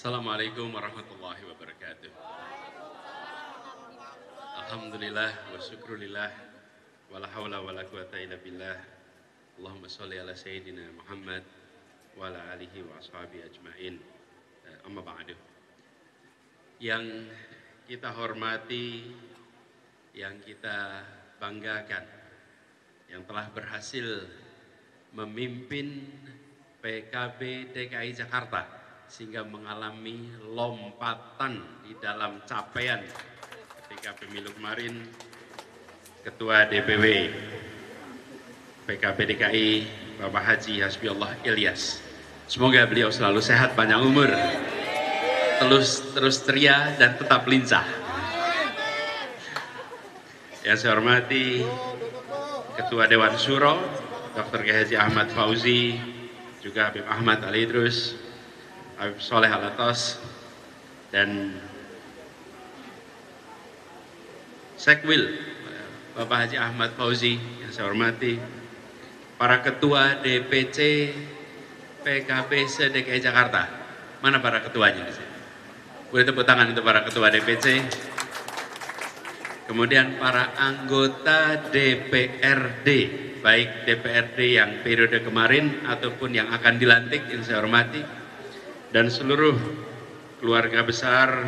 Assalamualaikum warahmatullahi wabarakatuh. Alhamdulillah wa syukrulillah wa la hawla wa la quwata illa billah. Allahumma sholli ala sayyidina Muhammad wa ala alihi wa ashabihi ajmain. Amma ba'du. Yang kita hormati, yang kita banggakan, yang telah berhasil memimpin PKB DKI Jakarta sehingga mengalami lompatan di dalam capaian ketika pemilu kemarin. Ketua DPW PKB DKI Bapak Haji Hasbiullah Ilyas, semoga beliau selalu sehat, panjang umur, terus ceria dan tetap lincah. Yang saya hormati Ketua Dewan Syuro Dr. Haji Ahmad Fauzi, juga Habib Ahmad Ali Idrus, Habib Soleh Alatos, dan Sekwil Bapak Haji Ahmad Fauzi yang saya hormati, para ketua DPC PKB se-DKI Jakarta. Mana para ketuanya di sini? Boleh tepuk tangan untuk para ketua DPC. Kemudian para anggota DPRD, baik DPRD yang periode kemarin ataupun yang akan dilantik yang saya hormati, dan seluruh keluarga besar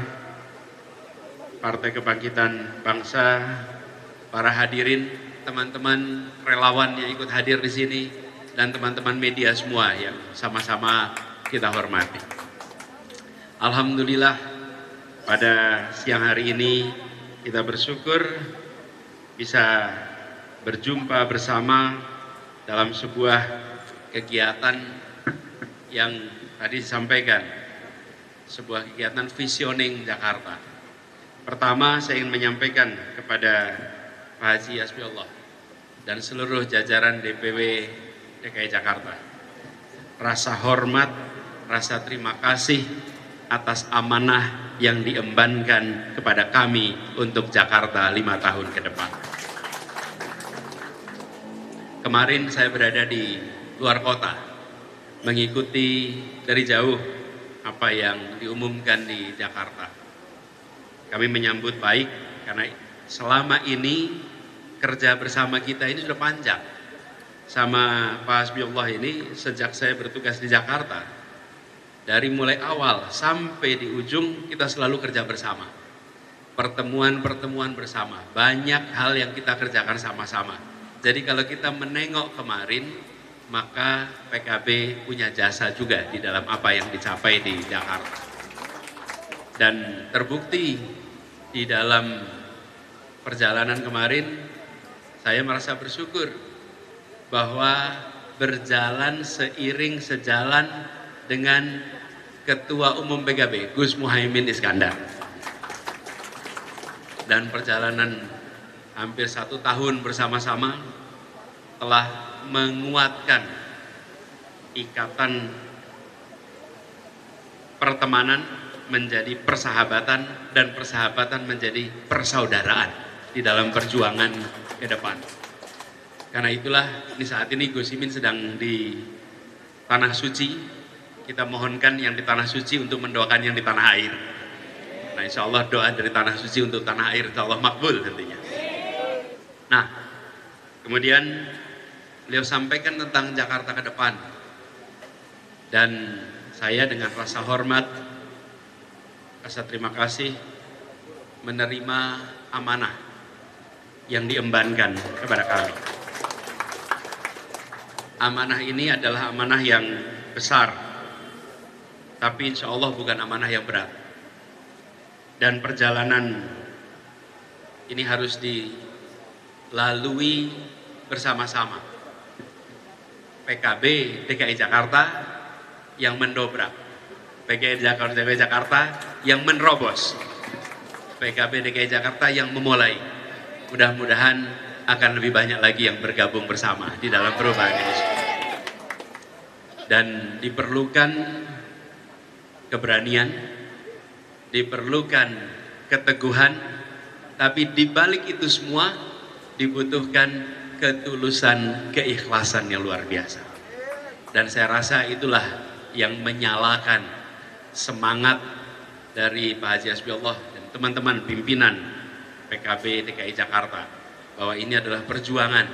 Partai Kebangkitan Bangsa, para hadirin, teman-teman relawan yang ikut hadir di sini, dan teman-teman media semua yang sama-sama kita hormati. Alhamdulillah, pada siang hari ini kita bersyukur bisa berjumpa bersama dalam sebuah kegiatan yang tadi disampaikan, sebuah kegiatan visioning Jakarta. Pertama, saya ingin menyampaikan kepada Pak Haji Hasbiullah dan seluruh jajaran DPW DKI Jakarta rasa hormat, rasa terima kasih atas amanah yang diembankan kepada kami untuk Jakarta 5 tahun ke depan. Kemarin saya berada di luar kota, mengikuti dari jauh apa yang diumumkan di Jakarta. Kami menyambut baik karena selama ini kerja bersama kita ini sudah panjang. Sama Pak Hasbiullah ini sejak saya bertugas di Jakarta, dari mulai awal sampai di ujung kita selalu kerja bersama. Pertemuan-pertemuan bersama, banyak hal yang kita kerjakan sama-sama. Jadi kalau kita menengok kemarin, maka PKB punya jasa juga di dalam apa yang dicapai di Jakarta. Dan terbukti di dalam perjalanan kemarin, saya merasa bersyukur bahwa berjalan seiring sejalan dengan Ketua Umum PKB Gus Muhaimin Iskandar. Dan perjalanan hampir 1 tahun bersama-sama telah menguatkan ikatan pertemanan menjadi persahabatan, dan persahabatan menjadi persaudaraan di dalam perjuangan ke depan. Karena itulah di saat ini Gus Imin sedang di Tanah Suci. Kita mohonkan yang di Tanah Suci untuk mendoakan yang di tanah air. Nah, insya Allah doa dari Tanah Suci untuk tanah air insya Allah makbul nantinya. Nah, kemudian beliau sampaikan tentang Jakarta ke depan, dan saya dengan rasa hormat, rasa terima kasih menerima amanah yang diembankan kepada kami. Amanah ini adalah amanah yang besar, tapi insya Allah bukan amanah yang berat. Dan perjalanan ini harus dilalui bersama-sama. PKB DKI Jakarta yang mendobrak, PKB DKI Jakarta yang menerobos, PKB DKI Jakarta yang memulai. Mudah-mudahan akan lebih banyak lagi yang bergabung bersama di dalam perubahan ini. Dan diperlukan keberanian, diperlukan keteguhan, tapi di balik itu semua dibutuhkan ketulusan, keikhlasan yang luar biasa. Dan saya rasa itulah yang menyalakan semangat dari Pak Haji Hasbiullah dan teman-teman pimpinan PKB DKI Jakarta bahwa ini adalah perjuangan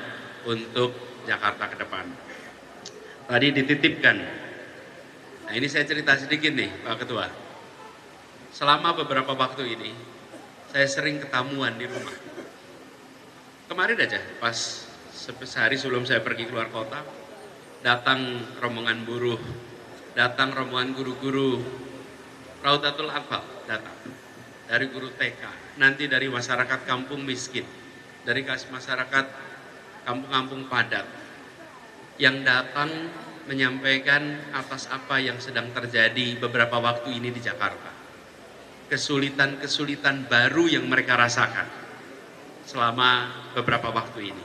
untuk Jakarta ke depan. Tadi dititipkan, nah ini saya cerita sedikit nih Pak Ketua. Selama beberapa waktu ini, saya sering ketamuan di rumah. Kemarin aja, pas sehari sebelum saya pergi keluar kota, datang rombongan buruh, datang rombongan guru-guru Raudatul Atfal, datang dari guru TK, nanti dari masyarakat kampung miskin, dari masyarakat kampung-kampung padat, yang datang menyampaikan atas apa yang sedang terjadi beberapa waktu ini di Jakarta. Kesulitan-kesulitan baru yang mereka rasakan selama beberapa waktu ini.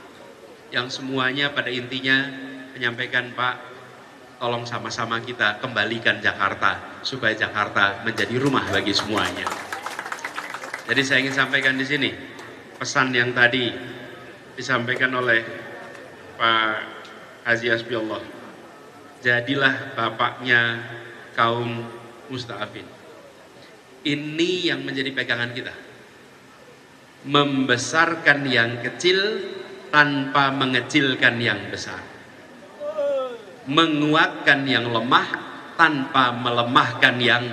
Yang semuanya pada intinya menyampaikan, Pak, tolong sama-sama kita kembalikan Jakarta supaya Jakarta menjadi rumah bagi semuanya. Jadi saya ingin sampaikan di sini pesan yang tadi disampaikan oleh Pak Haji Hasbiullah. Jadilah bapaknya kaum musta'afin. Ini yang menjadi pegangan kita. Membesarkan yang kecil tanpa mengecilkan yang besar. Menguatkan yang lemah tanpa melemahkan yang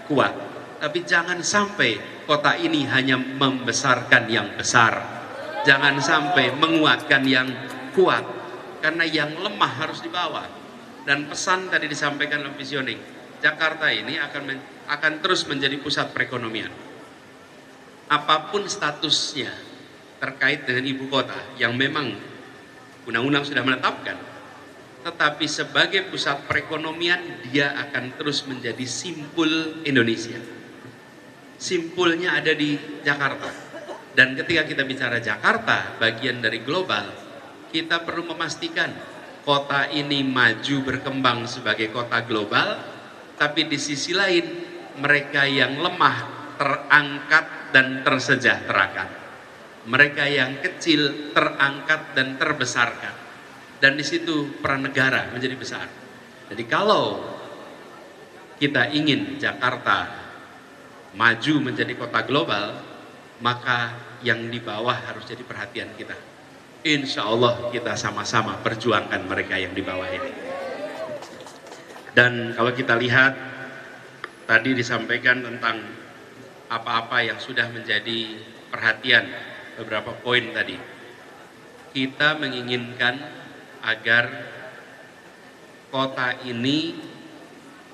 kuat. Tapi jangan sampai kota ini hanya membesarkan yang besar. Jangan sampai menguatkan yang kuat. Karena yang lemah harus dibawa. Dan pesan tadi disampaikan oleh visioning, Jakarta ini akan terus menjadi pusat perekonomian. Apapun statusnya terkait dengan ibu kota yang memang undang-undang sudah menetapkan, tetapi sebagai pusat perekonomian dia akan terus menjadi simpul Indonesia. Simpulnya ada di Jakarta. Dan ketika kita bicara Jakarta, bagian dari global, kita perlu memastikan kota ini maju berkembang sebagai kota global, tapi di sisi lain mereka yang lemah terangkat dan tersejahterakan. Mereka yang kecil terangkat dan terbesarkan. Dan di situ peran negara menjadi besar. Jadi kalau kita ingin Jakarta maju menjadi kota global, maka yang di bawah harus jadi perhatian kita. Insya Allah kita sama-sama perjuangkan mereka yang di bawah ini. Dan kalau kita lihat, tadi disampaikan tentang apa-apa yang sudah menjadi perhatian, beberapa poin tadi. Kita menginginkan agar kota ini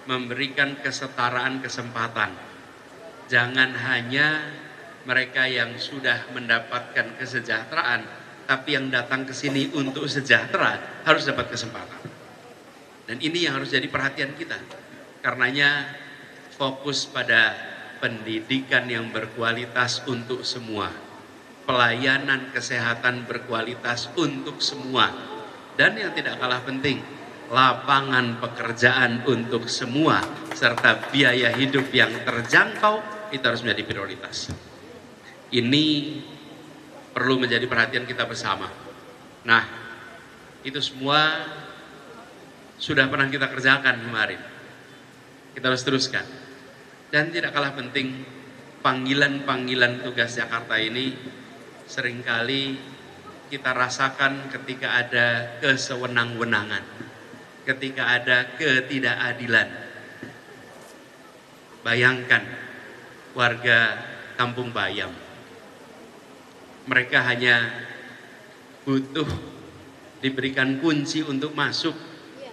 memberikan kesetaraan kesempatan. Jangan hanya mereka yang sudah mendapatkan kesejahteraan, tapi yang datang ke sini untuk sejahtera harus dapat kesempatan. Dan ini yang harus jadi perhatian kita. Karenanya fokus pada pendidikan yang berkualitas untuk semua. Pelayanan kesehatan berkualitas untuk semua. Dan yang tidak kalah penting, lapangan pekerjaan untuk semua, serta biaya hidup yang terjangkau, itu harus menjadi prioritas. Ini perlu menjadi perhatian kita bersama. Nah, itu semua sudah pernah kita kerjakan kemarin. Kita harus teruskan. Dan tidak kalah penting, panggilan-panggilan tugas Jakarta ini seringkali kita rasakan ketika ada kesewenang-wenangan, ketika ada ketidakadilan. Bayangkan warga Kampung Bayam. Mereka hanya butuh diberikan kunci untuk masuk,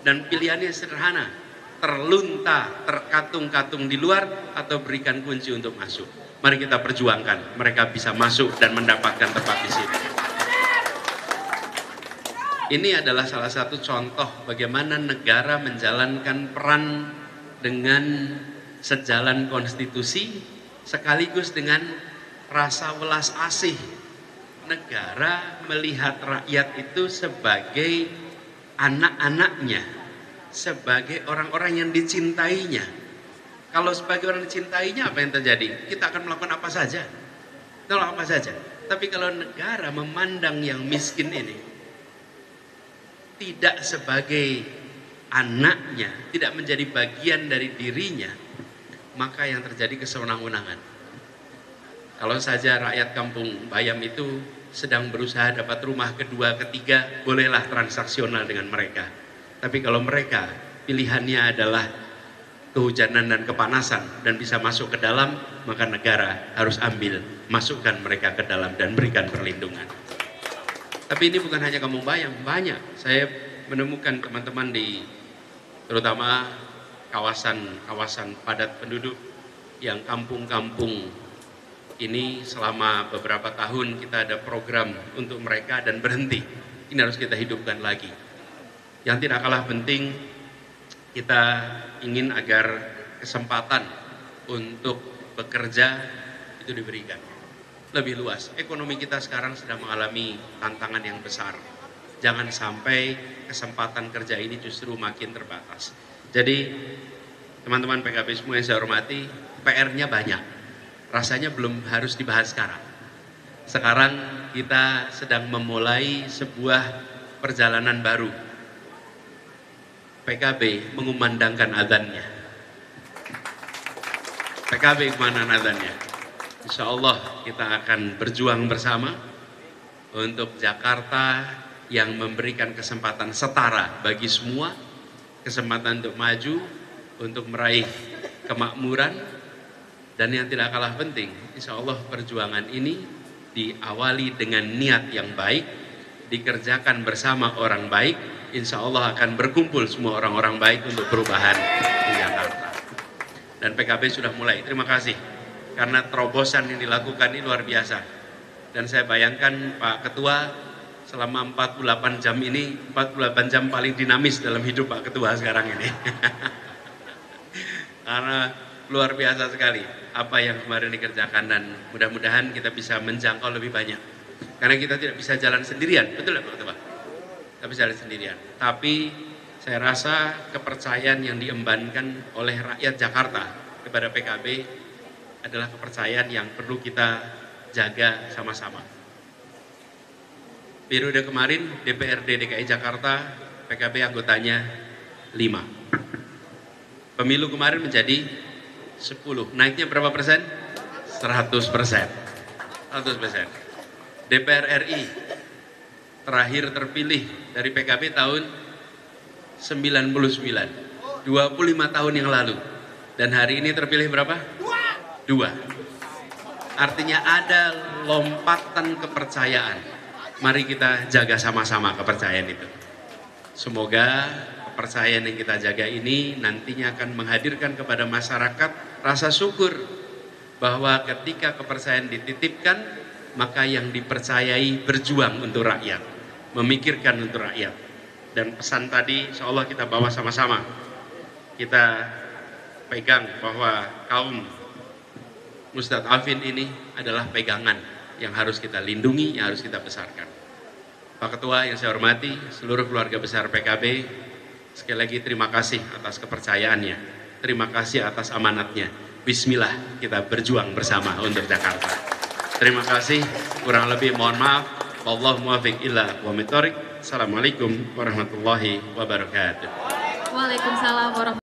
dan pilihannya sederhana, terlunta, terkatung-katung di luar, atau berikan kunci untuk masuk. Mari kita perjuangkan mereka bisa masuk dan mendapatkan tempat di sini. Ini adalah salah satu contoh bagaimana negara menjalankan peran dengan sejalan konstitusi sekaligus dengan rasa welas asih. Negara melihat rakyat itu sebagai anak-anaknya, sebagai orang-orang yang dicintainya. Kalau sebagai orang dicintainya, apa yang terjadi? Kita akan melakukan apa saja. Tolong apa saja. Tapi kalau negara memandang yang miskin ini tidak sebagai anaknya, tidak menjadi bagian dari dirinya, maka yang terjadi kesewenang-wenangan. Kalau saja rakyat Kampung Bayam itu sedang berusaha dapat rumah kedua, ketiga, bolehlah transaksional dengan mereka. Tapi kalau mereka pilihannya adalah kehujanan dan kepanasan dan bisa masuk ke dalam, maka negara harus ambil, masukkan mereka ke dalam dan berikan perlindungan. Tapi ini bukan hanya Kampung Bayam, banyak. Saya menemukan teman-teman di terutama kawasan padat penduduk yang kampung-kampung ini selama beberapa tahun kita ada program untuk mereka dan berhenti. Ini harus kita hidupkan lagi. Yang tidak kalah penting, kita ingin agar kesempatan untuk bekerja itu diberikan lebih luas. Ekonomi kita sekarang sedang mengalami tantangan yang besar. Jangan sampai kesempatan kerja ini justru makin terbatas. Jadi teman-teman PKB semua yang saya hormati, PR-nya banyak. Rasanya belum harus dibahas sekarang. Sekarang kita sedang memulai sebuah perjalanan baru. PKB mengumandangkan azannya. PKB kemana azannya? Insya Allah kita akan berjuang bersama untuk Jakarta yang memberikan kesempatan setara bagi semua, kesempatan untuk maju, untuk meraih kemakmuran, dan yang tidak kalah penting, insya Allah perjuangan ini diawali dengan niat yang baik, dikerjakan bersama orang baik, insya Allah akan berkumpul semua orang-orang baik untuk perubahan di Jakarta. Dan PKB sudah mulai, terima kasih, karena terobosan yang dilakukan ini luar biasa. Dan saya bayangkan Pak Ketua selama 48 jam ini, 48 jam paling dinamis dalam hidup Pak Ketua sekarang ini. Karena luar biasa sekali apa yang kemarin dikerjakan, dan mudah-mudahan kita bisa menjangkau lebih banyak. Karena kita tidak bisa jalan sendirian, betul ya Pak Ketua? Kita bisa jalan sendirian. Tapi saya rasa kepercayaan yang diembankan oleh rakyat Jakarta kepada PKB adalah kepercayaan yang perlu kita jaga sama-sama. Periode kemarin DPRD DKI Jakarta PKB anggotanya 5. Pemilu kemarin menjadi 10. Naiknya berapa persen? 100%. 100%. DPR RI terakhir terpilih dari PKB tahun 99. 25 tahun yang lalu. Dan hari ini terpilih berapa? 2. Artinya ada lompatan kepercayaan. Mari kita jaga sama-sama kepercayaan itu. Semoga kepercayaan yang kita jaga ini nantinya akan menghadirkan kepada masyarakat rasa syukur bahwa ketika kepercayaan dititipkan, maka yang dipercayai berjuang untuk rakyat, memikirkan untuk rakyat. Dan pesan tadi insya Allah kita bawa sama-sama. Kita pegang bahwa kaum Ustadz Afin ini adalah pegangan yang harus kita lindungi, yang harus kita besarkan. Pak Ketua yang saya hormati, seluruh keluarga besar PKB, sekali lagi terima kasih atas kepercayaannya, terima kasih atas amanatnya. Bismillah, kita berjuang bersama untuk Jakarta. Terima kasih, kurang lebih mohon maaf. Wallahu muwaffiq illa wa bi'tariq. Assalamualaikum warahmatullahi wabarakatuh. Waalaikumsalam warahmatullahi wabarakatuh.